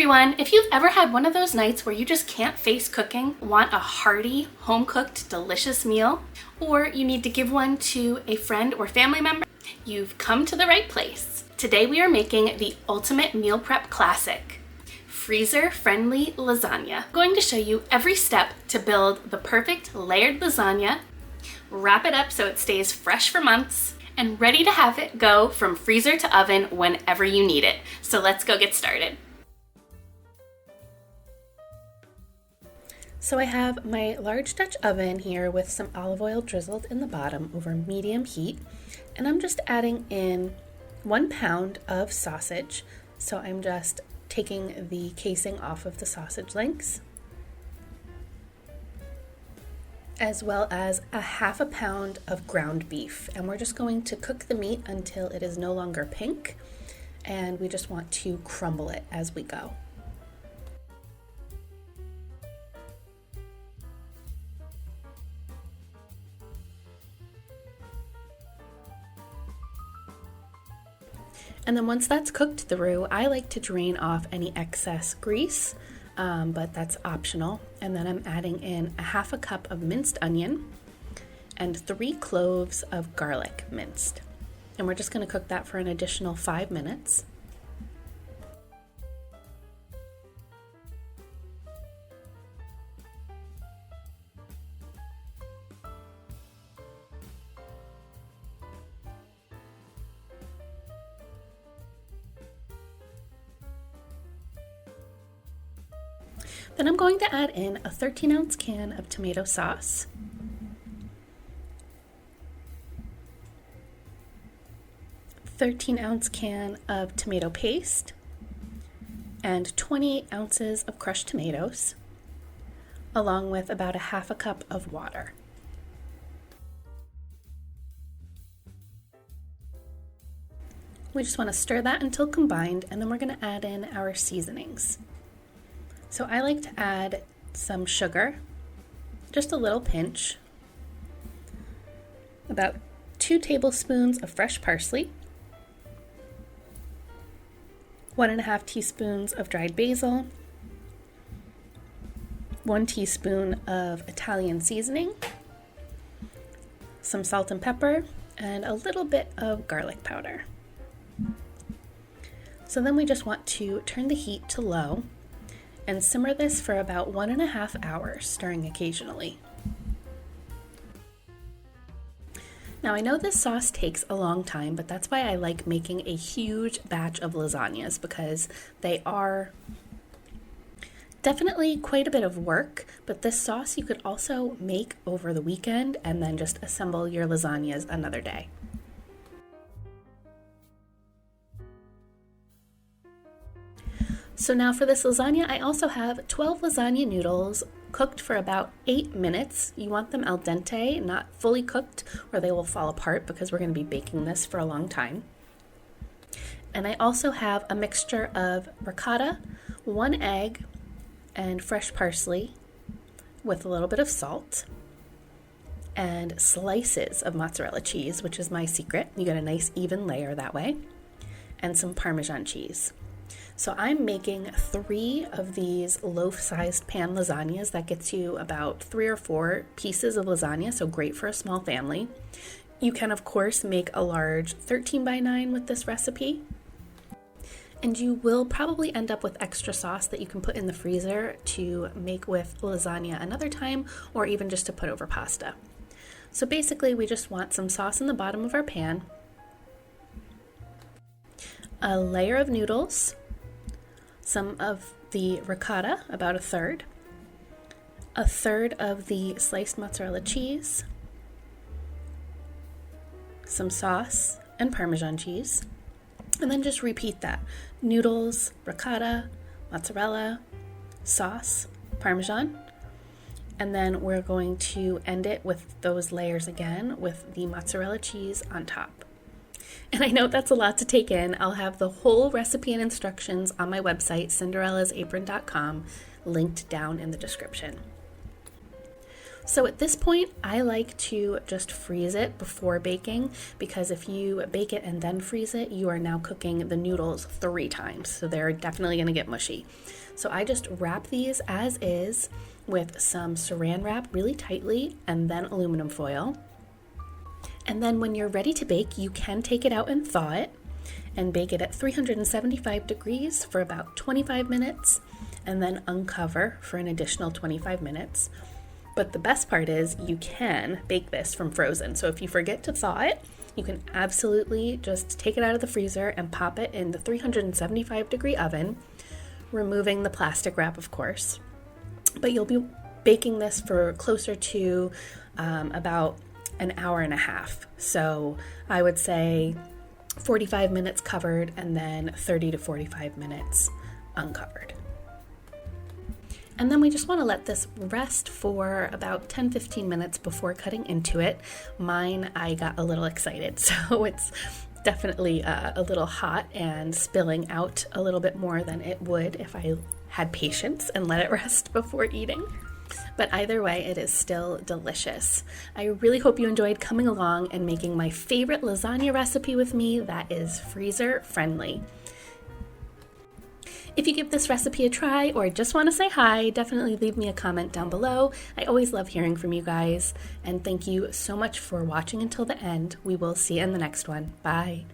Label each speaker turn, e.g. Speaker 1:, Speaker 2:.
Speaker 1: everyone! If you've ever had one of those nights where you just can't face cooking, want a hearty, home-cooked, delicious meal, or you need to give one to a friend or family member, you've come to the right place. Today we are making the ultimate meal prep classic, freezer-friendly lasagna. I'm going to show you every step to build the perfect layered lasagna, wrap it up so it stays fresh for months, and ready to have it go from freezer to oven whenever you need it. So let's go get started. So I have my large Dutch oven here with some olive oil drizzled in the bottom over medium heat, and I'm just adding in 1 pound of sausage. So I'm just taking the casing off of the sausage links, as well as a 1/2 pound of ground beef. And we're just going to cook the meat until it is no longer pink, and we just want to crumble it as we go. And then once that's cooked through, I like to drain off any excess grease, but that's optional. And then I'm adding in a 1/2 cup of minced onion and 3 cloves of garlic minced. And we're just going to cook that for an additional 5 minutes. Then I'm going to add in a 13-ounce can of tomato sauce, a 13-ounce can of tomato paste, and 20 ounces of crushed tomatoes, along with about a 1/2 cup of water. We just want to stir that until combined, and then we're going to add in our seasonings. So I like to add some sugar, just a little pinch, about 2 tablespoons of fresh parsley, 1½ teaspoons of dried basil, 1 teaspoon of Italian seasoning, some salt and pepper, and a little bit of garlic powder. So then we just want to turn the heat to low and simmer this for about 1½ hours, stirring occasionally. Now I know this sauce takes a long time, but that's why I like making a huge batch of lasagnas, because they are definitely quite a bit of work, but this sauce you could also make over the weekend and then just assemble your lasagnas another day. So now for this lasagna, I also have 12 lasagna noodles cooked for about 8 minutes. You want them al dente, not fully cooked, or they will fall apart because we're going to be baking this for a long time. And I also have a mixture of ricotta, 1 egg, and fresh parsley with a little bit of salt, and slices of mozzarella cheese, which is my secret. You get a nice even layer that way, and some Parmesan cheese. So I'm making 3 of these loaf-sized pan lasagnas. That gets you about 3 or 4 pieces of lasagna, so great for a small family. You can, of course, make a large 13x9 with this recipe. And you will probably end up with extra sauce that you can put in the freezer to make with lasagna another time, or even just to put over pasta. So basically, we just want some sauce in the bottom of our pan, a layer of noodles, some of the ricotta, about 1/3, a 1/3 of the sliced mozzarella cheese, some sauce and Parmesan cheese, and then just repeat that. Noodles, ricotta, mozzarella, sauce, Parmesan, and then we're going to end it with those layers again with the mozzarella cheese on top. And I know that's a lot to take in. I'll have the whole recipe and instructions on my website, cinderellasapron.com, linked down in the description. So at this point, I like to just freeze it before baking, because if you bake it and then freeze it, you are now cooking the noodles 3 times. So they're definitely going to get mushy. So I just wrap these as is with some saran wrap really tightly and then aluminum foil. And then when you're ready to bake, you can take it out and thaw it and bake it at 375 degrees for about 25 minutes and then uncover for an additional 25 minutes. But the best part is you can bake this from frozen. So if you forget to thaw it, you can absolutely just take it out of the freezer and pop it in the 375 degree oven, removing the plastic wrap, of course. But you'll be baking this for closer to about an hour and a half. So I would say 45 minutes covered and then 30 to 45 minutes uncovered. And then we just want to let this rest for about 10-15 minutes before cutting into it. Mine, I got a little excited, so it's definitely a little hot and spilling out a little bit more than it would if I had patience and let it rest before eating. But either way, it is still delicious. I really hope you enjoyed coming along and making my favorite lasagna recipe with me that is freezer friendly. If you give this recipe a try or just want to say hi, definitely leave me a comment down below. I always love hearing from you guys. And thank you so much for watching until the end. We will see you in the next one. Bye.